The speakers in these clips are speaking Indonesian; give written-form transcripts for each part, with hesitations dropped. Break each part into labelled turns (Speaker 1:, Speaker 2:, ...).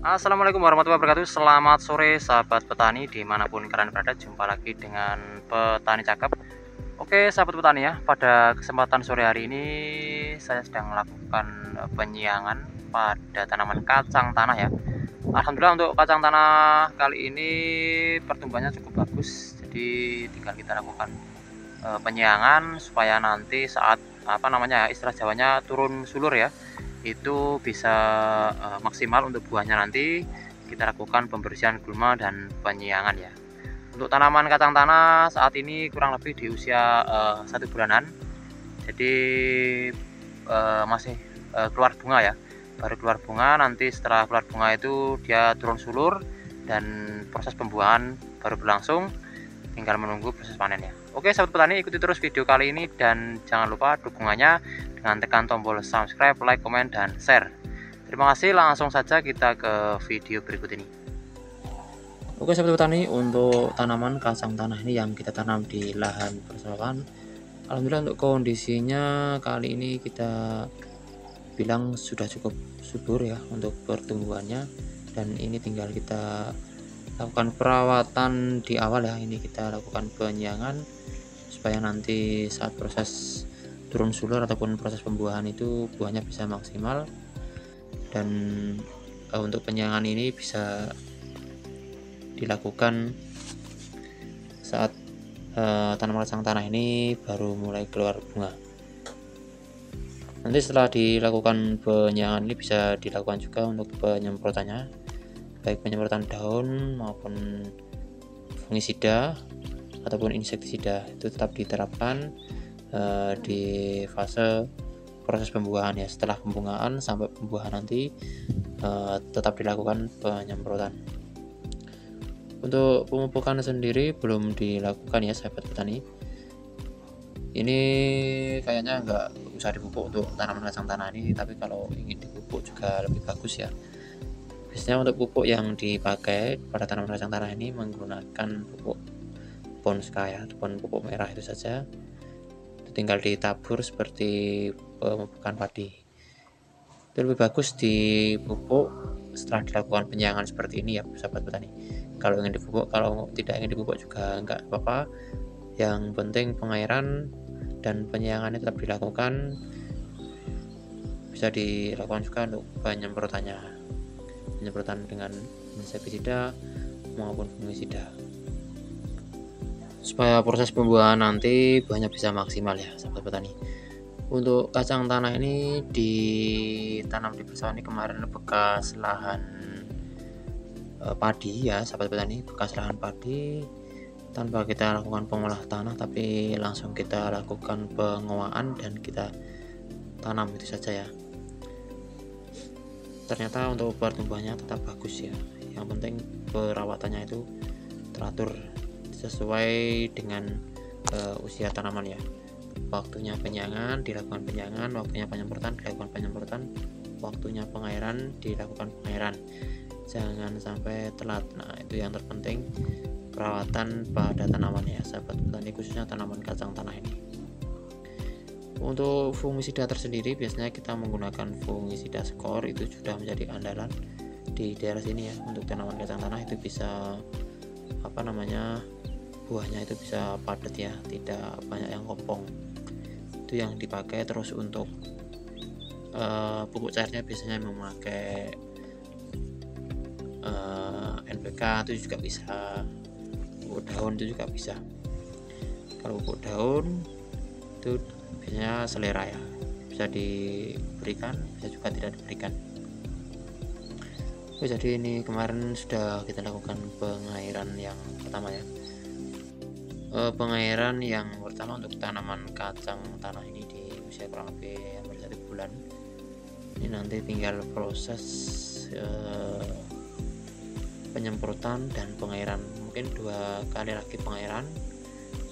Speaker 1: Assalamualaikum warahmatullahi wabarakatuh. Selamat sore sahabat petani dimanapun kalian berada. Jumpa lagi dengan petani cakep. Oke sahabat petani ya, pada kesempatan sore hari ini saya sedang melakukan penyiangan pada tanaman kacang tanah ya. Alhamdulillah untuk kacang tanah kali ini pertumbuhannya cukup bagus. Jadi tinggal kita lakukan penyiangan supaya nanti saat istilah Jawanya turun sulur ya, itu bisa maksimal untuk buahnya. Nanti kita lakukan pembersihan gulma dan penyiangan ya. Untuk tanaman kacang tanah saat ini kurang lebih di usia 1 bulanan, jadi masih keluar bunga ya, baru keluar bunga. Nanti setelah keluar bunga itu dia turun sulur dan proses pembuahan baru berlangsung, tinggal menunggu proses panen ya. Oke sahabat petani, ikuti terus video kali ini dan jangan lupa dukungannya dengan tekan tombol subscribe, like, komen, dan share. Terima kasih, langsung saja kita ke video berikut ini. Oke sahabat petani, untuk tanaman kacang tanah ini yang kita tanam di lahan persawahan, alhamdulillah untuk kondisinya kali ini kita bilang sudah cukup subur ya untuk pertumbuhannya, dan ini tinggal kita lakukan perawatan di awal ya. Ini kita lakukan penyiangan supaya nanti saat proses turun sulur ataupun proses pembuahan itu buahnya bisa maksimal. Dan untuk penyiangan ini bisa dilakukan saat tanaman kacang tanah ini baru mulai keluar bunga. Nanti setelah dilakukan penyiangan ini bisa dilakukan juga untuk penyemprotannya, baik penyemprotan daun maupun fungisida ataupun insektisida, itu tetap diterapkan di fase proses pembuahan ya. Setelah pembungaan sampai pembuahan nanti tetap dilakukan penyemprotan. Untuk pemupukan sendiri belum dilakukan ya sahabat petani. Ini kayaknya nggak usah dipupuk untuk tanaman kacang tanah ini, tapi kalau ingin dipupuk juga lebih bagus ya. Biasanya untuk pupuk yang dipakai pada tanaman kacang tanah ini menggunakan pupuk Ponska ya, ataupun pupuk merah itu saja. Itu tinggal ditabur seperti pemupukan padi. Itu lebih bagus dipupuk setelah dilakukan penyiangan seperti ini ya sahabat petani. Kalau ingin dipupuk, kalau tidak ingin dipupuk juga enggak apa-apa. Yang penting pengairan dan penyiangannya tetap dilakukan. Bisa dilakukan juga untuk penyemprotannya, penyemprotan dengan insektisida maupun fungisida, supaya proses pembuahan nanti buahnya bisa maksimal ya sahabat petani. Untuk kacang tanah ini ditanam di persawahan ini kemarin bekas lahan padi ya sahabat petani, bekas lahan padi tanpa kita lakukan pengolah tanah, tapi langsung kita lakukan pengowakan dan kita tanam itu saja ya. Ternyata untuk pertumbuhannya tetap bagus ya. Yang penting perawatannya itu teratur sesuai dengan usia tanaman ya. Waktunya penyiangan dilakukan penyiangan, waktunya penyemprotan dilakukan penyemprotan, waktunya pengairan dilakukan pengairan. Jangan sampai telat. Nah itu yang terpenting, perawatan pada tanaman ya sahabat petani, khususnya tanaman kacang tanah ini. Untuk fungisida tersendiri biasanya kita menggunakan fungisida skor, itu sudah menjadi andalan di daerah sini ya. Untuk tanaman kacang tanah itu bisa buahnya itu bisa padat ya, tidak banyak yang kompong. Itu yang dipakai. Terus untuk pupuk cairnya biasanya memakai NPK, itu juga bisa. Pupuk daun itu juga bisa. Kalau pupuk daun itu biasanya selera ya, bisa diberikan, bisa juga tidak diberikan. Jadi ini kemarin sudah kita lakukan pengairan yang pertama ya. Pengairan yang pertama untuk tanaman kacang tanah ini di usia kurang lebih hampir 1 bulan. Ini nanti tinggal proses penyemprotan dan pengairan, mungkin 2 kali lagi pengairan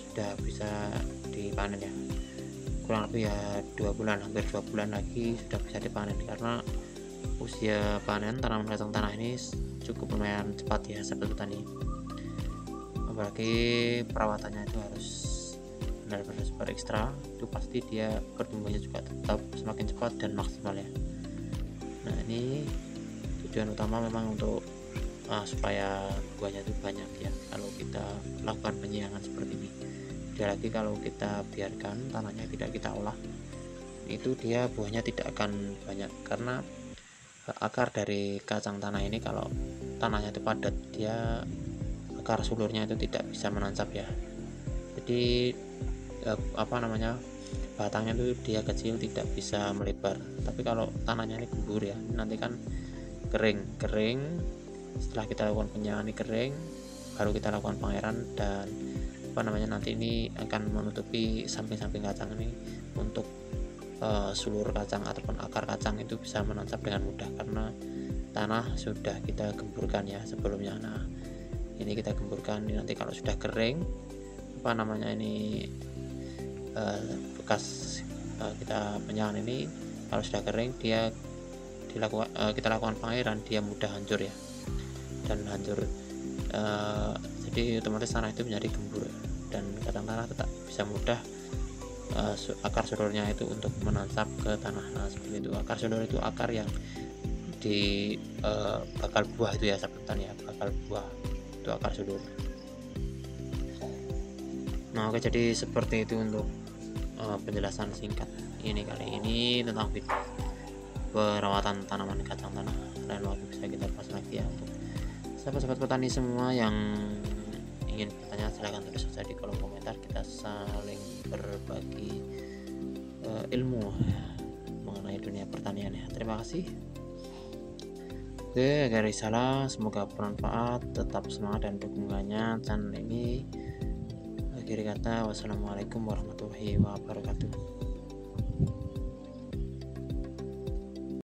Speaker 1: sudah bisa dipanen ya. Kurang lebih ya 2 bulan, hampir 2 bulan lagi sudah bisa dipanen, karena usia panen tanaman kacang tanah ini cukup lumayan cepat ya sahabat petani. Apalagi perawatannya itu harus benar-benar super ekstra, itu pasti dia pertumbuhannya juga tetap semakin cepat dan maksimal ya. Nah ini
Speaker 2: tujuan utama memang untuk supaya buahnya itu banyak ya kalau kita lakukan penyiangan seperti ini. Dia lagi kalau kita biarkan tanahnya tidak kita olah, itu dia buahnya tidak akan banyak, karena akar dari kacang tanah ini kalau tanahnya itu padat, dia akar sulurnya itu tidak bisa menancap ya. Jadi batangnya itu dia kecil, tidak bisa melebar. Tapi kalau tanahnya ini gembur ya, nanti kan kering. Setelah kita lakukan penyiangan ini kering, baru kita lakukan pengairan, dan nanti ini akan menutupi samping-samping kacang ini untuk sulur kacang ataupun akar kacang itu bisa menancap dengan mudah, karena tanah sudah kita gemburkan ya sebelumnya. Nah, ini kita gemburkan, ini nanti kalau sudah kering bekas kita penyiangan ini kalau sudah kering, dia kita lakukan pengairan, dia mudah hancur ya, dan hancur jadi otomatis tanah itu menjadi gembur, dan kacang tanah tetap bisa mudah akar sulurnya itu untuk menancap ke tanah. Nah, seperti itu. Akar sulur itu akar yang di bakal buah itu ya sahabat petani ya, bakal buah itu akar sulur. Nah, oke, jadi seperti itu untuk penjelasan singkat ini kali ini tentang perawatan tanaman kacang tanah. Lain waktu bisa kita bahas lagi ya. Untuk sahabat-sahabat petani semua yang ingin bertanya, silahkan tulis saja di kolom komentar, kita saling berbagi ilmu mengenai dunia pertanian ya. Terima kasih. Oke, akhir salah, semoga bermanfaat, tetap semangat dan dukungannya channel ini. Akhir kata, wassalamualaikum warahmatullahi wabarakatuh.